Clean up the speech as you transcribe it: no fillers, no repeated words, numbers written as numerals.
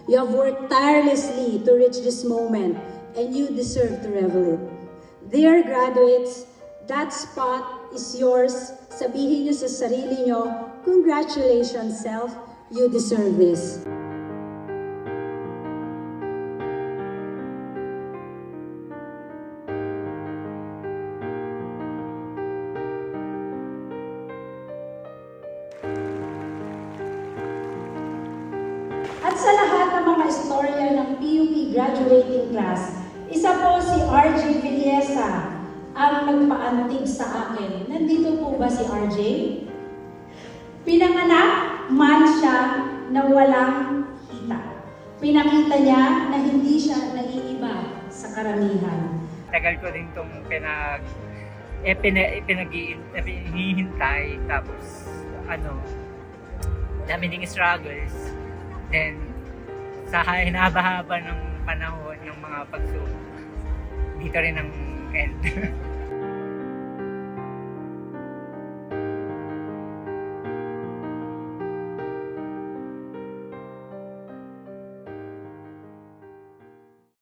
You have worked tirelessly to reach this moment, and you deserve to revel it. Dear graduates, that spot is yours. Sabihin niyo sa sarili niyo, congratulations self, you deserve this. At sa lahat ng mga istorya ng PUP graduating class, isa po si RJ Villesa ang nagpaantig sa akin. Nandito po ba si RJ? Pinanganak man siya na walang kita. Pinakita niya na hindi siya naiiba sa karamihan. Tagal ko din itong hinihintay, tapos dami ding struggles. Then, sa hinahaba-haba ng panahon ng mga pagsubok, dito rin ang end.